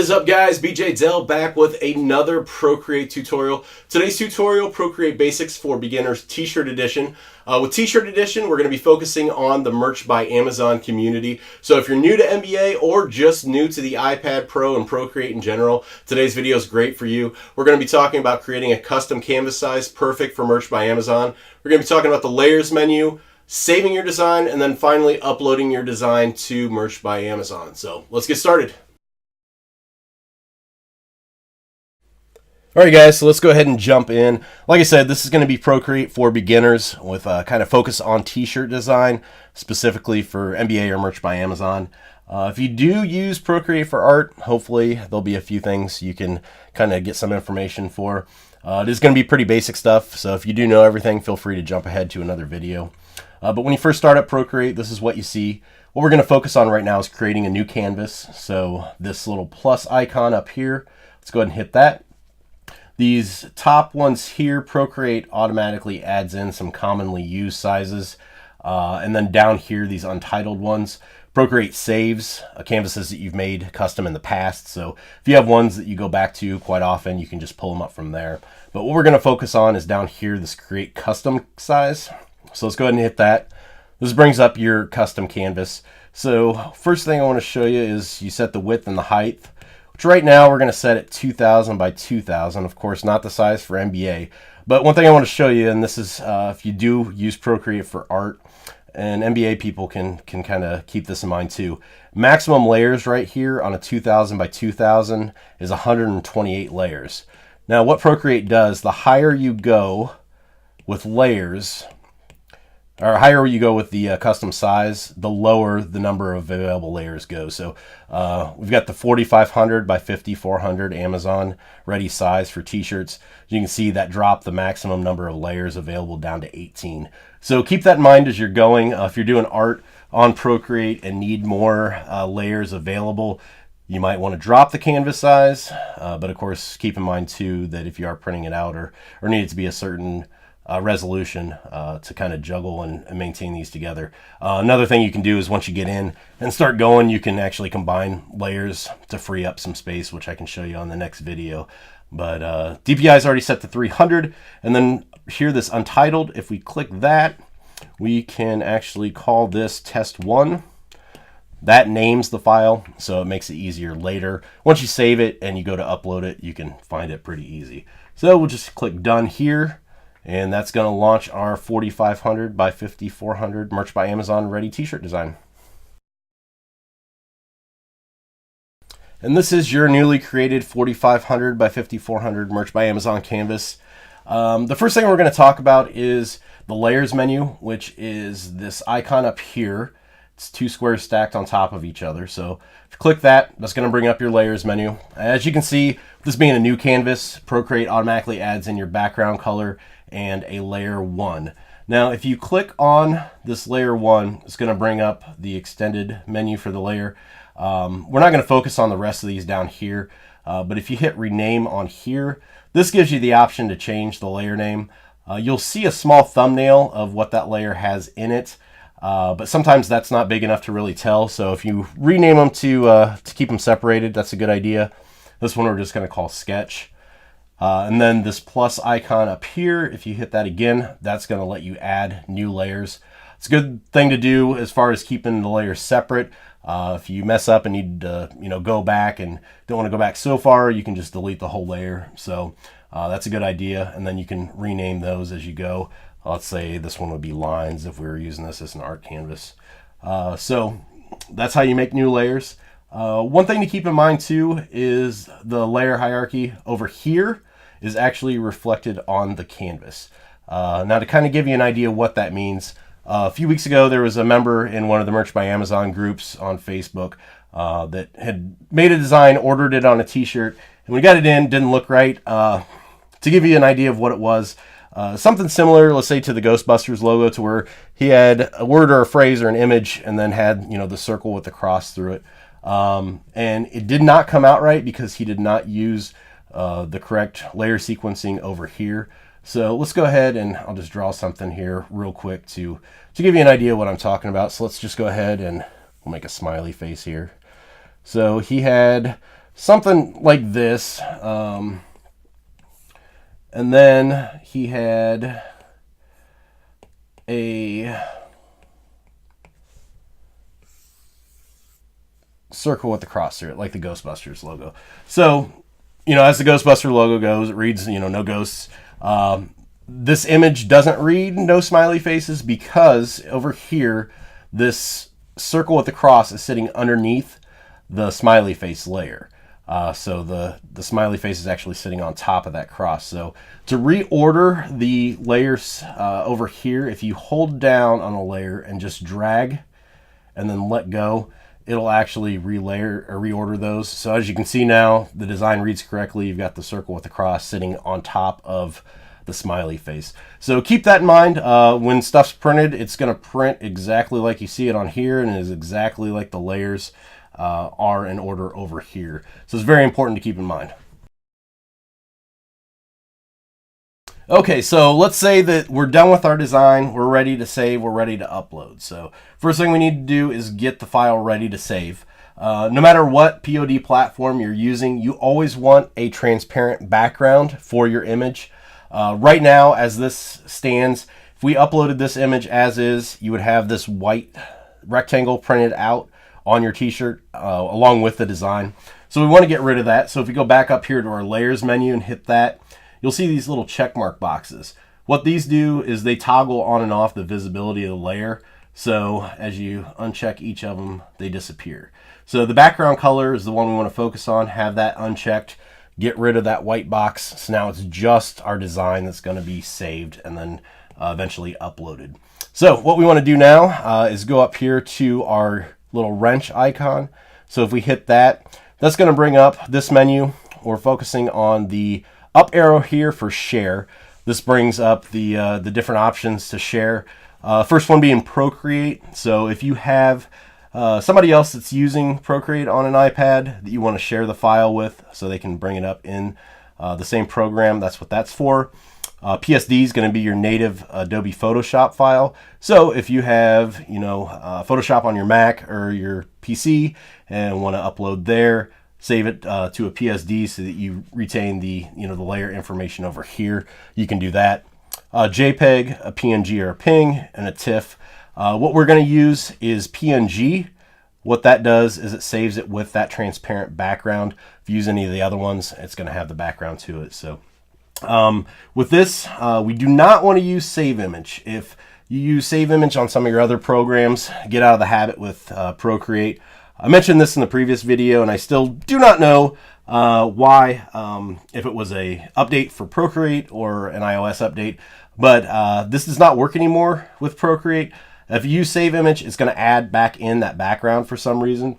is up, guys? BJ Dell back with another Procreate tutorial. Today's tutorial, Procreate Basics for Beginners T-shirt edition. With T-shirt edition, we're going to be focusing on the Merch by Amazon community. So if you're new to MBA or just new to the iPad Pro and Procreate in general, today's video is great for you. We're going to be talking about creating a custom canvas size perfect for Merch by Amazon. We're going to be talking about the layers menu, saving your design, and then finally uploading your design to Merch by Amazon. So let's get started. Alright guys, so let's go ahead and jump in. Like I said, this is going to be Procreate for beginners with a kind of focus on t-shirt design, specifically for MBA or Merch by Amazon. If you do use Procreate for art, hopefully there'll be a few things you can kind of get some information for. It is going to be pretty basic stuff, so if you do know everything, feel free to jump ahead to another video. But when you first start up Procreate, this is what you see. What we're going to focus on right now is creating a new canvas. So this little plus icon up here, let's go ahead and hit that. These top ones here, Procreate automatically adds in some commonly used sizes. And then down here, these untitled ones, Procreate saves canvases that you've made custom in the past. So if you have ones that you go back to quite often, you can just pull them up from there. But what we're going to focus on is down here, this create custom size. So let's go ahead and hit that. This brings up your custom canvas. So first thing I want to show you is you set the width and the height, which right now we're going to set at 2000 by 2000. Of course, not the size for MBA. But one thing I want to show you, and this is if you do use Procreate for art, and MBA people can kind of keep this in mind too. Maximum layers right here on a 2000 by 2000 is 128 layers. Now what Procreate does, the higher you go with layers, or higher you go with the custom size, the lower the number of available layers go. So we've got the 4500 by 5400 Amazon ready size for t-shirts. You can see that dropped the maximum number of layers available down to 18. So keep that in mind as you're going. If you're doing art on Procreate and need more layers available, you might want to drop the canvas size. But of course, keep in mind too that if you are printing it out or need it to be a certain resolution to kind of juggle and maintain these together. Another thing you can do is once you get in and start going, you can actually combine layers to free up some space, which I can show you on the next video. But DPI is already set to 300, and then here this untitled, if we click that, we can actually call this test1. That names the file, so it makes it easier later. Once you save it and you go to upload it, you can find it pretty easy. So we'll just click done here. And that's going to launch our 4500 by 5400 Merch by Amazon ready t-shirt design. And this is your newly created 4500 by 5400 Merch by Amazon canvas. The first thing we're going to talk about is the layers menu, which is this icon up here. It's two squares stacked on top of each other. So if you click that, that's going to bring up your layers menu. As you can see, this being a new canvas, Procreate automatically adds in your background color and a layer 1. Now if you click on this layer 1, it's going to bring up the extended menu for the layer. We're not going to focus on the rest of these down here, but if you hit rename on here, this gives you the option to change the layer name. You'll see a small thumbnail of what that layer has in it, but sometimes that's not big enough to really tell. So if you rename them to keep them separated, that's a good idea. This one we're just going to call sketch. And then this plus icon up here, if you hit that again, that's going to let you add new layers. It's a good thing to do as far as keeping the layers separate. If you mess up and need to go back and don't want to go back so far, you can just delete the whole layer. So that's a good idea. And then you can rename those as you go. Let's say this one would be lines if we were using this as an art canvas. So that's how you make new layers. One thing to keep in mind too is the layer hierarchy over here is actually reflected on the canvas. Now to kind of give you an idea what that means, a few weeks ago there was a member in one of the Merch by Amazon groups on Facebook that had made a design, ordered it on a t-shirt, and we got it in, didn't look right. To give you an idea of what it was, something similar, let's say to the Ghostbusters logo, to where he had a word or a phrase or an image and then had the circle with the cross through it. And it did not come out right because he did not use the correct layer sequencing over here. So let's go ahead and I'll just draw something here real quick to give you an idea of what I'm talking about. So let's just go ahead and we'll make a smiley face here. So he had something like this. And then he had a circle with the cross through it, like the Ghostbusters logo. So, as the Ghostbuster logo goes, it reads, no ghosts. This image doesn't read no smiley faces because over here, this circle with the cross is sitting underneath the smiley face layer. So the smiley face is actually sitting on top of that cross. So to reorder the layers over here, if you hold down on a layer and just drag and then let go, it'll actually relayer or reorder those. So as you can see now, the design reads correctly. You've got the circle with the cross sitting on top of the smiley face. So keep that in mind. When stuff's printed, it's going to print exactly like you see it on here, and it is exactly like the layers are in order over here. So it's very important to keep in mind. Okay, so let's say that we're done with our design, we're ready to save, we're ready to upload. So first thing we need to do is get the file ready to save. No matter what POD platform you're using, you always want a transparent background for your image. Right now, as this stands, if we uploaded this image as is, you would have this white rectangle printed out on your t-shirt along with the design. So we want to get rid of that. So if we go back up here to our layers menu and hit that, you'll see these little check mark boxes. What these do is they toggle on and off the visibility of the layer. So as you uncheck each of them, they disappear. So the background color is the one we want to focus on. Have that unchecked. Get rid of that white box. So now it's just our design that's going to be saved and then eventually uploaded. So what we want to do now is go up here to our little wrench icon. So if we hit that, that's going to bring up this menu. We're focusing on the up arrow here for share. This brings up the different options to share. First one being Procreate. So if you have somebody else that's using Procreate on an iPad that you want to share the file with so they can bring it up in the same program, that's what that's for. PSD is going to be your native Adobe Photoshop file. So if you have, Photoshop on your Mac or your PC and want to upload there, save it to a PSD so that you retain the layer information over here. You can do that. JPEG, a PNG or a PNG, and a TIFF. What we're going to use is PNG. What that does is it saves it with that transparent background. If you use any of the other ones, it's going to have the background to it. So with this, we do not want to use save image. If you use save image on some of your other programs, get out of the habit with Procreate. I mentioned this in the previous video, and I still do not know why, if it was a update for Procreate or an iOS update, but this does not work anymore with Procreate. If you use save image, it's going to add back in that background for some reason.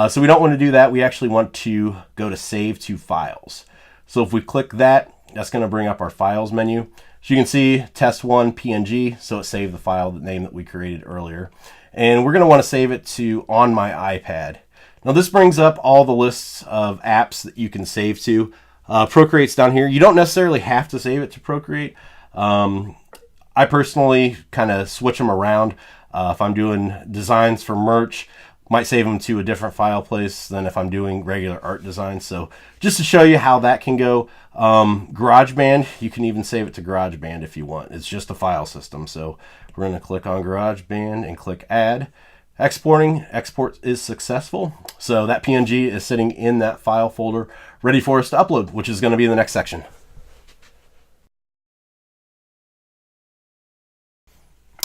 So we don't want to do that. We actually want to go to save to files. So if we click that, that's going to bring up our files menu. So you can see test1 PNG, so it saved the file, the name that we created earlier. And we're going to want to save it to on my iPad. Now this brings up all the lists of apps that you can save to. Procreate's down here. You don't necessarily have to save it to Procreate. I personally kind of switch them around. If I'm doing designs for merch, might save them to a different file place than if I'm doing regular art designs. So just to show you how that can go, GarageBand, you can even save it to GarageBand if you want. It's just a file system. So we're going to click on GarageBand and click Add. Exporting. Export is successful. So that PNG is sitting in that file folder ready for us to upload, which is going to be in the next section.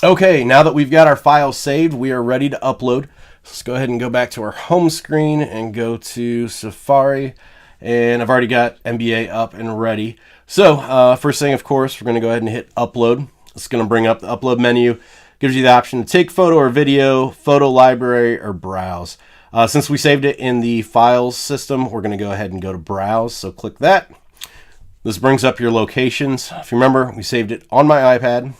Okay, now that we've got our files saved, we are ready to upload. Let's go ahead and go back to our home screen and go to Safari. And I've already got NBA up and ready. So first thing, of course, we're going to go ahead and hit upload. It's going to bring up the upload menu. Gives you the option to take photo or video, photo library, or browse. Since we saved it in the files system, we're going to go ahead and go to browse. So click that. This brings up your locations. If you remember, we saved it on my iPad.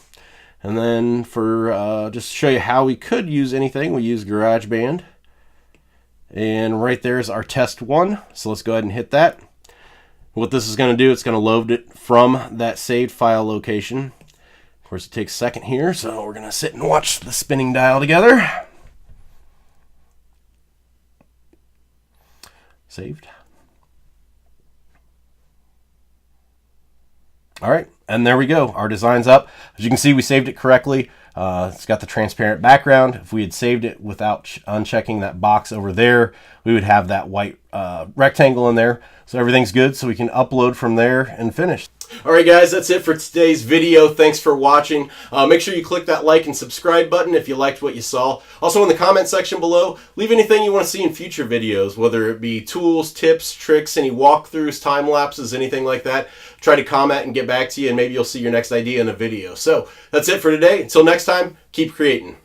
And then for just to show you how we could use anything, we use GarageBand. And right there is our test one. So let's go ahead and hit that. What this is going to do, it's going to load it from that saved file location. Of course, it takes a second here, so we're going to sit and watch the spinning dial together. Saved. All right, and there we go. Our design's up. As you can see, we saved it correctly. It's got the transparent background. If we had saved it without unchecking that box over there, we would have that white rectangle in there. So everything's good, so we can upload from there and finish. All right, guys, that's it for today's video. Thanks for watching. Make sure you click that like and subscribe button if you liked what you saw. Also, in the comment section below, leave anything you want to see in future videos, whether it be tools, tips, tricks, any walkthroughs, time lapses, anything like that. Try to comment and get back to you, and maybe you'll see your next idea in a video. So that's it for today. Until next time, keep creating.